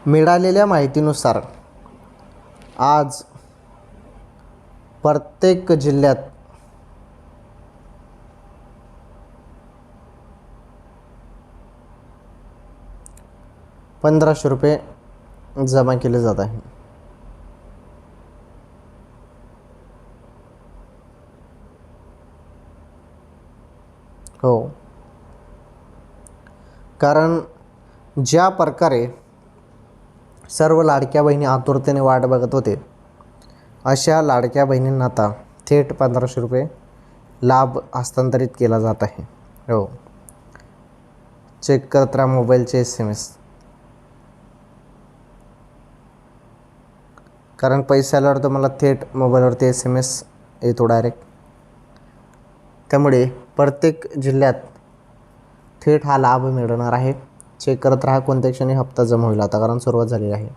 मिळालेल्या माहितीनुसार आज प्रत्येक जिल्ह्यात ₹1500 जमा केले जात आहे. हो, कारण ज्या प्रकारे सर्व लाडक्या बहिणी आतुरतेने वाट बघत होते, अशा लाडक्या बहिणींना आता थेट ₹1500 लाभ हस्तांतरित केला जात आहे. हो, चेक करत राहा मोबाईलचे SMS, कारण पैसे आल्यावर तुम्हाला थेट मोबाईलवरती SMS येतो डायरेक्ट. त्यामुळे प्रत्येक जिल्ह्यात थेट हा लाभ मिळणार आहे. चेक करत राहा, कोणत्या क्षणी हप्ता जमा होईल आता, कारण सुरुवात झालेली आहे.